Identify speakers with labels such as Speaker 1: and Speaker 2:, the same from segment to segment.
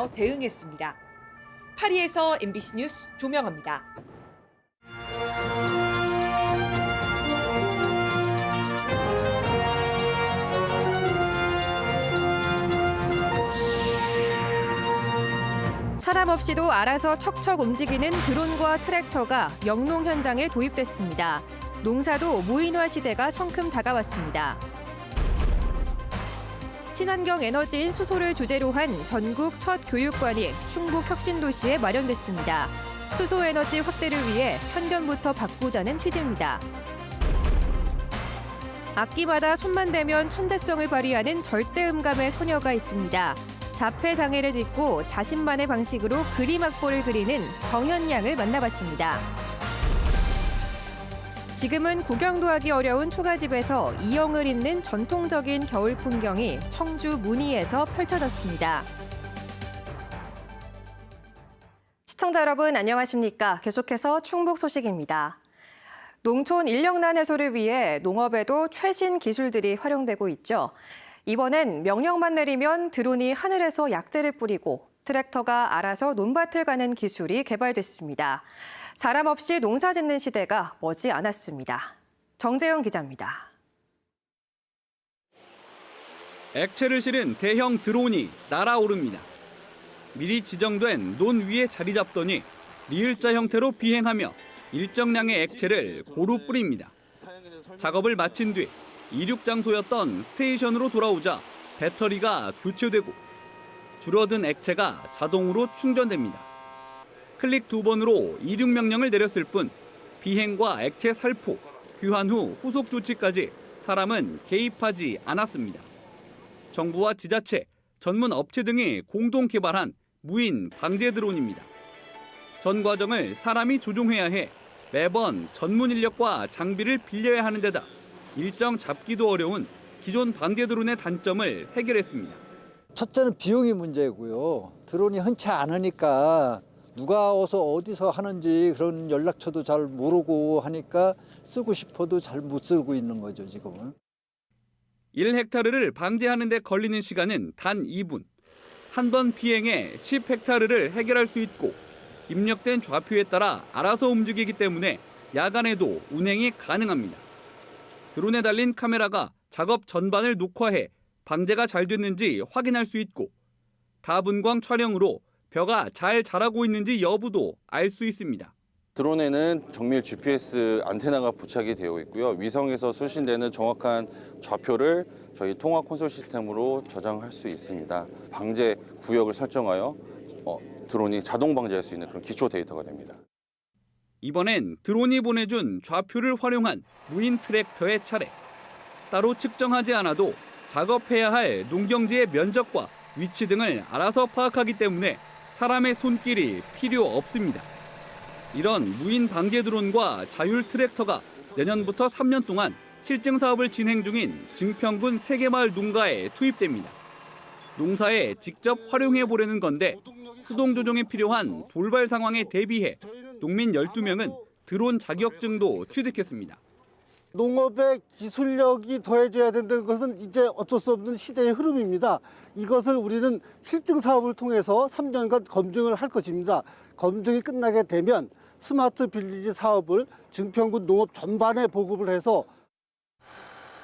Speaker 1: 대응했습니다. 파리에서 MBC 뉴스 조명합니다.
Speaker 2: 사람 없이도 알아서 척척 움직이는 드론과 트랙터가 영농 현장에 도입됐습니다. 농사도 무인화 시대가 성큼 다가왔습니다. 친환경 에너지인 수소를 주제로 한 전국 첫 교육관이 충북 혁신도시에 마련됐습니다. 수소 에너지 확대를 위해 편견부터 바꾸자는 취지입니다. 악기마다 손만 대면 천재성을 발휘하는 절대음감의 소녀가 있습니다. 자폐 장애를 딛고 자신만의 방식으로 그림 악보를 그리는 정현양을 만나봤습니다. 지금은 구경도 하기 어려운 초가집에서 이영을 잇는 전통적인 겨울 풍경이 청주 문의에서 펼쳐졌습니다. 시청자 여러분 안녕하십니까? 계속해서 충북 소식입니다. 농촌 인력난 해소를 위해 농업에도 최신 기술들이 활용되고 있죠. 이번엔 명령만 내리면 드론이 하늘에서 약재를 뿌리고 트랙터가 알아서 논밭을 가는 기술이 개발됐습니다. 사람 없이 농사 짓는 시대가 머지 않았습니다. 정재영 기자입니다.
Speaker 3: 액체를 실은 대형 드론이 날아오릅니다. 미리 지정된 논 위에 자리 잡더니 리을자 형태로 비행하며 일정량의 액체를 고루 뿌립니다. 작업을 마친 뒤 이륙 장소였던 스테이션으로 돌아오자 배터리가 교체되고 줄어든 액체가 자동으로 충전됩니다. 클릭 2번으로 이륙 명령을 내렸을 뿐 비행과 액체 살포, 귀환 후 후속 조치까지 사람은 개입하지 않았습니다. 정부와 지자체, 전문 업체 등이 공동 개발한 무인 방제 드론입니다. 전 과정을 사람이 조종해야 해 매번 전문 인력과 장비를 빌려야 하는 데다 일정 잡기도 어려운 기존 방제 드론의 단점을 해결했습니다.
Speaker 4: 첫째는 비용이 문제고요. 드론이 흔치 않으니까 누가 어디서 하는지 그런 연락처도 잘 모르고 하니까 쓰고 싶어도 잘 못 쓰고 있는 거죠, 지금은.
Speaker 3: 1헥타르를 방제하는 데 걸리는 시간은 단 2분. 한 번 비행에 10헥타르를 해결할 수 있고 입력된 좌표에 따라 알아서 움직이기 때문에 야간에도 운행이 가능합니다. 드론에 달린 카메라가 작업 전반을 녹화해 방제가 잘 됐는지 확인할 수 있고 다분광 촬영으로 벼가 잘 자라고 있는지 여부도 알 수 있습니다.
Speaker 5: 드론에는 정밀 GPS 안테나가 부착이 되어 있고요. 위성에서 수신되는 정확한 좌표를 저희 통화 콘솔 시스템으로 저장할 수 있습니다. 방제 구역을 설정하여 드론이 자동 방제할 수 있는 그런 기초 데이터가 됩니다.
Speaker 3: 이번엔 드론이 보내준 좌표를 활용한 무인 트랙터의 차례. 따로 측정하지 않아도 작업해야 할 농경지의 면적과 위치 등을 알아서 파악하기 때문에 사람의 손길이 필요 없습니다. 이런 무인 방제 드론과 자율 트랙터가 내년부터 3년 동안 실증 사업을 진행 중인 증평군 세계마을 농가에 투입됩니다. 농사에 직접 활용해 보려는 건데 수동 조종에 필요한 돌발 상황에 대비해 농민 12명은 드론 자격증도 취득했습니다.
Speaker 6: 농업의 기술력이 더해져야 된다는 것은 이제 어쩔 수 없는 시대의 흐름입니다. 이것을 우리는 실증 사업을 통해서 3년간 검증을 할 것입니다. 검증이 끝나게 되면 스마트 빌리지 사업을 증평군 농업 전반에 보급을 해서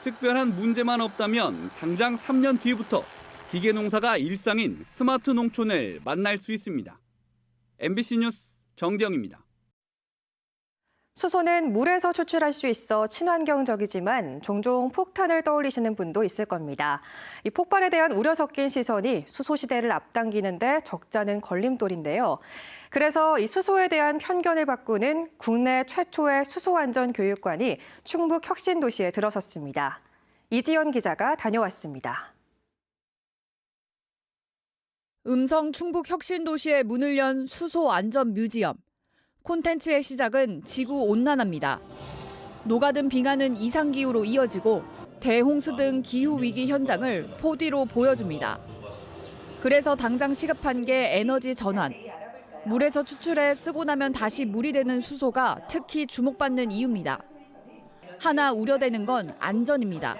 Speaker 3: 특별한 문제만 없다면 당장 3년 뒤부터 기계 농사가 일상인 스마트 농촌을 만날 수 있습니다. MBC 뉴스 정재영입니다.
Speaker 2: 수소는 물에서 추출할 수 있어 친환경적이지만 종종 폭탄을 떠올리시는 분도 있을 겁니다. 이 폭발에 대한 우려 섞인 시선이 수소 시대를 앞당기는데 적잖은 걸림돌인데요. 그래서 이 수소에 대한 편견을 바꾸는 국내 최초의 수소안전교육관이 충북 혁신도시에 들어섰습니다. 이지연 기자가 다녀왔습니다.
Speaker 7: 음성 충북 혁신도시에 문을 연 수소안전뮤지엄. 콘텐츠의 시작은 지구온난화입니다. 녹아든 빙하는 이상기후로 이어지고 대홍수 등 기후위기 현장을 4D로 보여줍니다. 그래서 당장 시급한 게 에너지 전환. 물에서 추출해 쓰고 나면 다시 물이 되는 수소가 특히 주목받는 이유입니다. 하나 우려되는 건 안전입니다.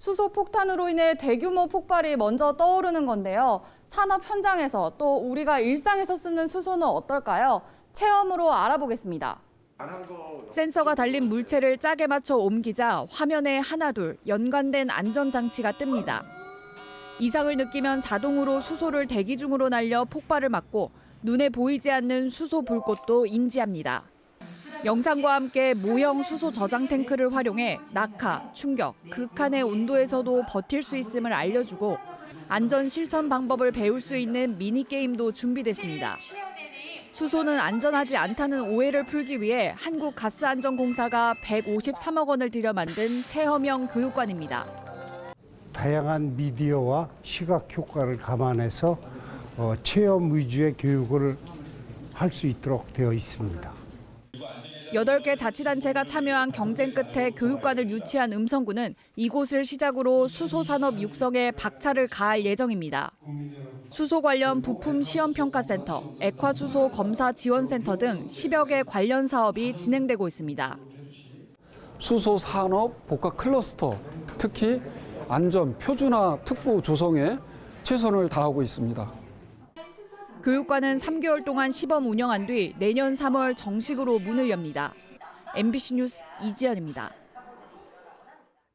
Speaker 8: 수소 폭탄으로 인해 대규모 폭발이 먼저 떠오르는 건데요. 산업 현장에서 또 우리가 일상에서 쓰는 수소는 어떨까요? 체험으로 알아보겠습니다.
Speaker 7: 센서가 달린 물체를 짝에 맞춰 옮기자 화면에 하나둘 연관된 안전장치가 뜹니다. 이상을 느끼면 자동으로 수소를 대기 중으로 날려 폭발을 막고 눈에 보이지 않는 수소 불꽃도 인지합니다. 영상과 함께 모형 수소 저장 탱크를 활용해 낙하, 충격, 극한의 온도에서도 버틸 수 있음을 알려주고 안전 실천 방법을 배울 수 있는 미니게임도 준비됐습니다. 수소는 안전하지 않다는 오해를 풀기 위해 한국가스안전공사가 153억 원을 들여 만든 체험형 교육관입니다.
Speaker 9: 다양한 미디어와 시각 효과를 감안해서 체험 위주의 교육을 할 수 있도록 되어 있습니다.
Speaker 7: 8개 자치단체가 참여한 경쟁 끝에 교육관을 유치한 음성군은 이곳을 시작으로 수소 산업 육성에 박차를 가할 예정입니다. 수소 관련 부품 시험평가센터, 액화수소 검사 지원센터 등 10여 개 관련 사업이 진행되고 있습니다.
Speaker 10: 수소 산업 복합 클러스터, 특히 안전 표준화 특구 조성에 최선을 다하고 있습니다.
Speaker 7: 교육관은 3개월 동안 시범 운영한 뒤 내년 3월 정식으로 문을 엽니다. MBC 뉴스 이지연입니다.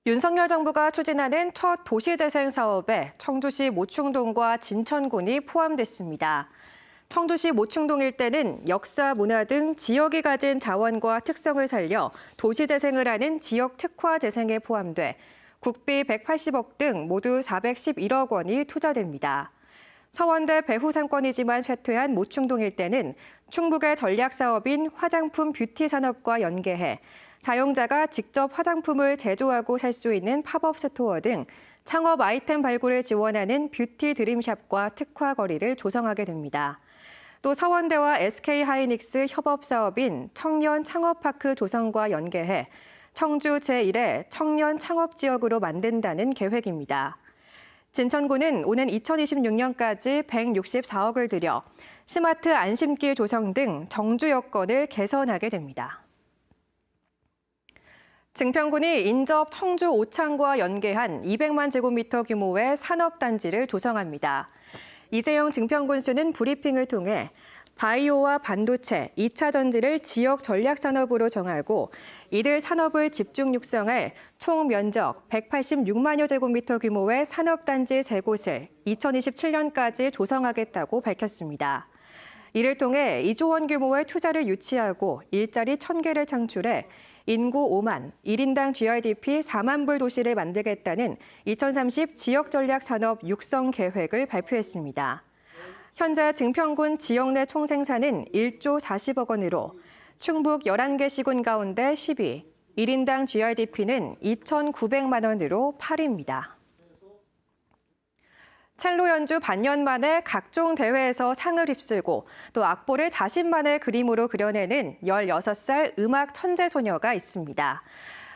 Speaker 2: 윤석열 정부가 추진하는 첫 도시재생 사업에 청주시 모충동과 진천군이 포함됐습니다. 청주시 모충동 일대는 역사, 문화 등 지역이 가진 자원과 특성을 살려 도시재생을 하는 지역 특화 재생에 포함돼 국비 180억 등 모두 411억 원이 투자됩니다. 서원대 배후 상권이지만 쇠퇴한 모충동 일대는 충북의 전략 사업인 화장품 뷰티 산업과 연계해 사용자가 직접 화장품을 제조하고 살 수 있는 팝업 스토어 등 창업 아이템 발굴을 지원하는 뷰티 드림샵과 특화 거리를 조성하게 됩니다. 또 서원대와 SK하이닉스 협업 사업인 청년 창업파크 조성과 연계해 청주 제1의 청년 창업지역으로 만든다는 계획입니다. 진천구는 오는 2026년까지 164억을 들여 스마트 안심길 조성 등 정주 여건을 개선하게 됩니다. 증평군이 인접 청주 오창과 연계한 200만 제곱미터 규모의 산업단지를 조성합니다. 이재영 증평군수는 브리핑을 통해 바이오와 반도체, 2차 전지를 지역 전략 산업으로 정하고 이들 산업을 집중 육성할 총 면적 186만여 제곱미터 규모의 산업단지 3곳을 2027년까지 조성하겠다고 밝혔습니다. 이를 통해 2조 원 규모의 투자를 유치하고 일자리 1,000개를 창출해 인구 5만, 1인당 GRDP 4만 불 도시를 만들겠다는 2030 지역 전략 산업 육성 계획을 발표했습니다. 현재 증평군 지역 내 총생산은 1조 40억 원으로 충북 11개 시군 가운데 10위, 1인당 GRDP는 2,900만 원으로 8위입니다. 첼로 연주 반년 만에 각종 대회에서 상을 휩쓸고 또 악보를 자신만의 그림으로 그려내는 16살 음악 천재 소녀가 있습니다.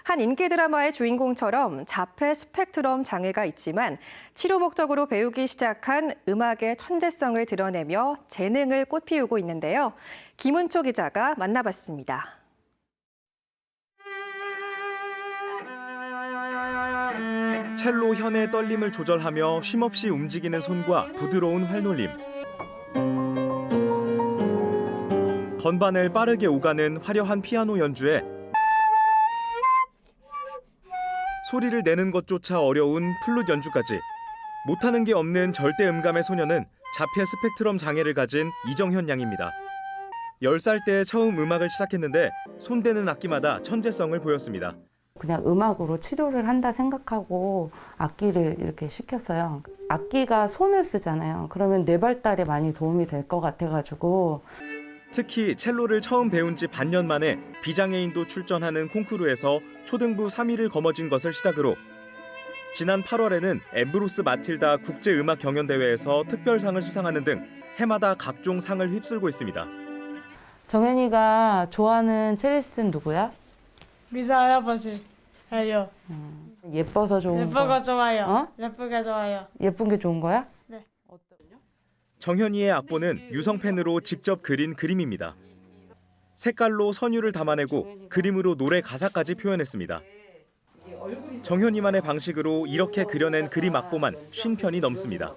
Speaker 2: 한 인기 드라마의 주인공처럼 자폐 스펙트럼 장애가 있지만 치료 목적으로 배우기 시작한 음악의 천재성을 드러내며 재능을 꽃피우고 있는데요. 김은초 기자가 만나봤습니다.
Speaker 11: 첼로 현의 떨림을 조절하며 쉼없이 움직이는 손과 부드러운 활놀림. 건반을 빠르게 오가는 화려한 피아노 연주에 소리를 내는 것조차 어려운 플룻 연주까지 못하는 게 없는 절대 음감의 소녀는 자폐 스펙트럼 장애를 가진 이정현 양입니다. 10살 때 처음 음악을 시작했는데 손대는 악기마다 천재성을 보였습니다.
Speaker 12: 그냥 음악으로 치료를 한다 생각하고 악기를 이렇게 시켰어요. 악기가 손을 쓰잖아요. 그러면 뇌 발달에 많이 도움이 될 것 같아가지고.
Speaker 11: 특히 첼로를 처음 배운 지 반년 만에 비장애인도 출전하는 콩쿠르에서 초등부 3위를 거머쥔 것을 시작으로 지난 8월에는 엠브로스 마틸다 국제음악 경연대회에서 특별상을 수상하는 등 해마다 각종 상을 휩쓸고 있습니다.
Speaker 12: 정현이가 좋아하는 첼리스트는 누구야?
Speaker 13: 미사 할아버지 해요.
Speaker 12: 예뻐서 좋은 거.
Speaker 13: 예쁘고 좋아요.
Speaker 12: 어?
Speaker 13: 예쁘게 좋아요.
Speaker 12: 예쁜 게 좋은 거야?
Speaker 13: 네.
Speaker 11: 정현이의 악보는 유성펜으로 직접 그린 그림입니다. 색깔로 선율을 담아내고 그림으로 노래 가사까지 표현했습니다.
Speaker 1: 얼굴이
Speaker 11: 정현이만의 방식으로 이렇게 그려낸 그림 악보만 50편이 넘습니다.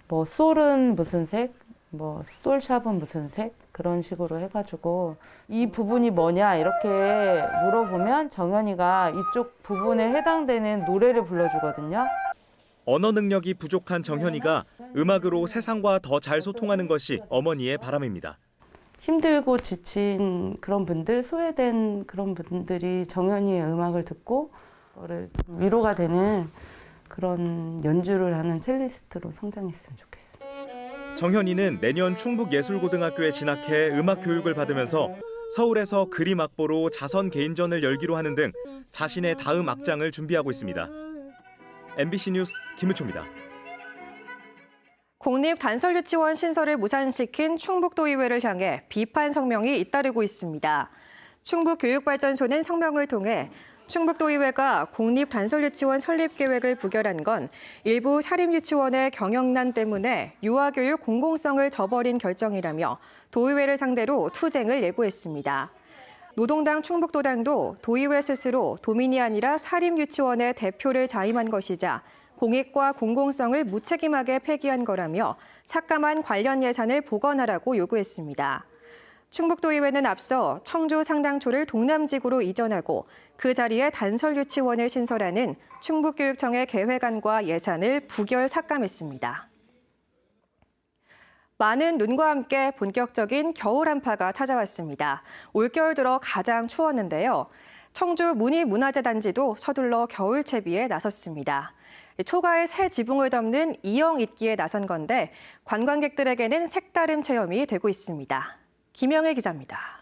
Speaker 12: 뭐 솔은 무슨 색, 뭐 솔샵은 무슨 색 그런 식으로 해가지고 이 부분이 뭐냐 이렇게 물어보면 정현이가 이쪽 부분에 해당되는 노래를 불러주거든요.
Speaker 11: 언어 능력이 부족한 정현이가 음악으로 세상과 더 잘 소통하는 것이 어머니의 바람입니다.
Speaker 12: 힘들고 지친 그런 분들, 소외된 그런 분들이 정현이의 음악을 듣고 위로가 되는 그런 연주를 하는 첼리스트로 성장했으면 좋겠습니다.
Speaker 11: 정현이는 내년 충북예술고등학교에 진학해 음악 교육을 받으면서 서울에서 그림 악보로 자선 개인전을 열기로 하는 등 자신의 다음 악장을 준비하고 있습니다. MBC 뉴스 김우초입니다.
Speaker 2: 공립단설유치원 신설을 무산시킨 충북도의회를 향해 비판 성명이 잇따르고 있습니다. 충북교육발전소는 성명을 통해 충북도의회가 공립단설유치원 설립 계획을 부결한 건 일부 사립유치원의 경영난 때문에 유아교육 공공성을 저버린 결정이라며 도의회를 상대로 투쟁을 예고했습니다. 노동당 충북도당도 도의회 스스로 도민이 아니라 사립유치원의 대표를 자임한 것이자 공익과 공공성을 무책임하게 폐기한 거라며 삭감한 관련 예산을 복원하라고 요구했습니다. 충북도의회는 앞서 청주 상당초를 동남지구로 이전하고 그 자리에 단설유치원을 신설하는 충북교육청의 계획안과 예산을 부결 삭감했습니다. 많은 눈과 함께 본격적인 겨울 한파가 찾아왔습니다. 올겨울 들어 가장 추웠는데요. 청주 문희문화재단지도 서둘러 겨울 채비에 나섰습니다. 초가의 새 지붕을 덮는 이영 잇기에 나선 건데 관광객들에게는 색다른 체험이 되고 있습니다. 김영일 기자입니다.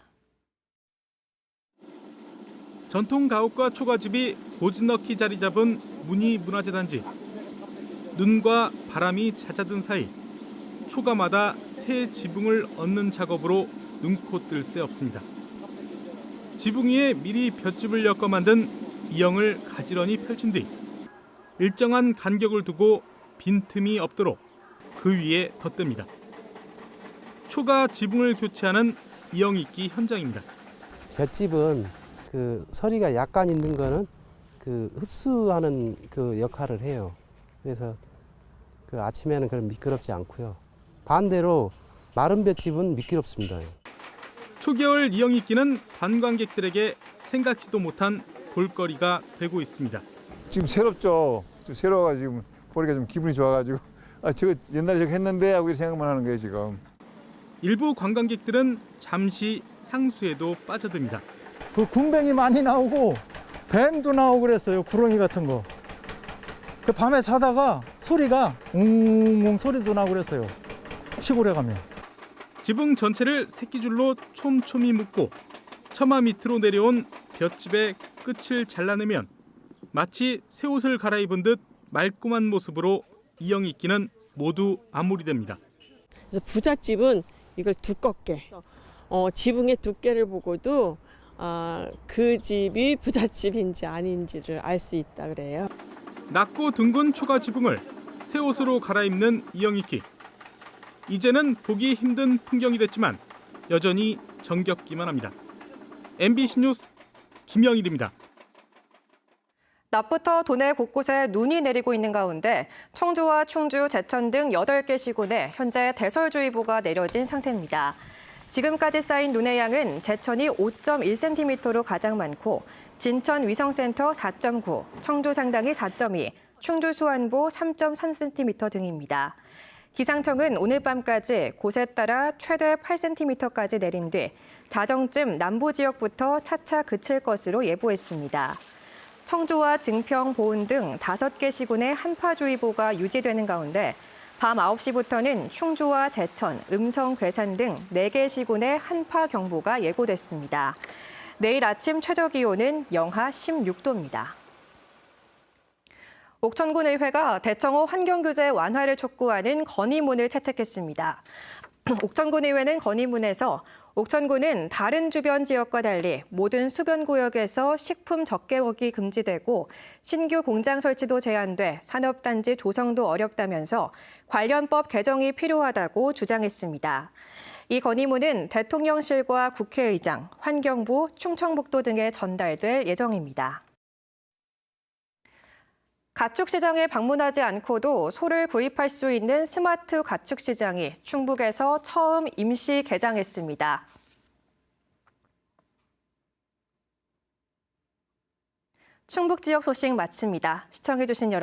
Speaker 14: 전통 가옥과 초가집이 고즈넉히 자리 잡은 문희문화재단지. 눈과 바람이 잦아든 사이 초가마다 새 지붕을 얹는 작업으로 눈코 뜰 새 없습니다. 지붕 위에 미리 볏짚을 엮어 만든 이영을 가지런히 펼친 뒤 일정한 간격을 두고 빈틈이 없도록 그 위에 덧댑니다. 초가 지붕을 교체하는 이영 잇기 현장입니다.
Speaker 15: 볏짚은 그 서리가 약간 있는 거는 그 흡수하는 그 역할을 해요. 그래서 그 아침에는 그런 미끄럽지 않고요. 반대로 마른 볏짚은 미끄럽습니다.
Speaker 14: 초겨울 이영 잇기는 관광객들에게 생각지도 못한 볼거리가 되고 있습니다.
Speaker 16: 지금 새롭죠. 좀 새로워가지고 지금 보니까 좀 기분이 좋아가지고 저거 옛날에 저거 했는데 하고 생각만 하는 거예요 지금.
Speaker 14: 일부 관광객들은 잠시 향수에도 빠져듭니다.
Speaker 17: 그 군뱅이 많이 나오고 뱀도 나오고 그랬어요. 구렁이 같은 거. 그 밤에 자다가 소리가 웅웅 소리도 나고 그랬어요. 시골에 가면.
Speaker 14: 지붕 전체를 새끼줄로 촘촘히 묶고 처마 밑으로 내려온 볏짚의 끝을 잘라내면 마치 새 옷을 갈아입은 듯 말끔한 모습으로 이영 잇기는 모두 마무리됩니다.
Speaker 18: 그래서 부잣집은 이걸 두껍게 지붕의 두께를 보고도 그 집이 부잣집인지 아닌지를 알 수 있다 그래요.
Speaker 14: 낮고 둥근 초가 지붕을 새 옷으로 갈아입는 이영 잇기. 이제는 보기 힘든 풍경이 됐지만 여전히 정겹기만 합니다. MBC 뉴스 김영일입니다.
Speaker 2: 낮부터 도내 곳곳에 눈이 내리고 있는 가운데 청주와 충주, 제천 등 8개 시군에 현재 대설주의보가 내려진 상태입니다. 지금까지 쌓인 눈의 양은 제천이 5.1cm로 가장 많고 진천 위성센터 4.9, 청주 상당이 4.2, 충주 수안보 3.3cm 등입니다. 기상청은 오늘 밤까지 곳에 따라 최대 8cm까지 내린 뒤 자정쯤 남부 지역부터 차차 그칠 것으로 예보했습니다. 청주와 증평, 보은 등 5개 시군에 한파주의보가 유지되는 가운데 밤 9시부터는 충주와 제천, 음성, 괴산 등 4개 시군에 한파경보가 예고됐습니다. 내일 아침 최저기온은 영하 16도입니다. 옥천군의회가 대청호 환경규제 완화를 촉구하는 건의문을 채택했습니다. 옥천군의회는 건의문에서 옥천군은 다른 주변 지역과 달리 모든 수변구역에서 식품 적개먹이 금지되고 신규 공장 설치도 제한돼 산업단지 조성도 어렵다면서 관련 법 개정이 필요하다고 주장했습니다. 이 건의문은 대통령실과 국회의장, 환경부, 충청북도 등에 전달될 예정입니다. 가축시장에 방문하지 않고도 소를 구입할 수 있는 스마트 가축시장이 충북에서 처음 임시 개장했습니다. 충북 지역 소식 마칩니다. 시청해주신 여러분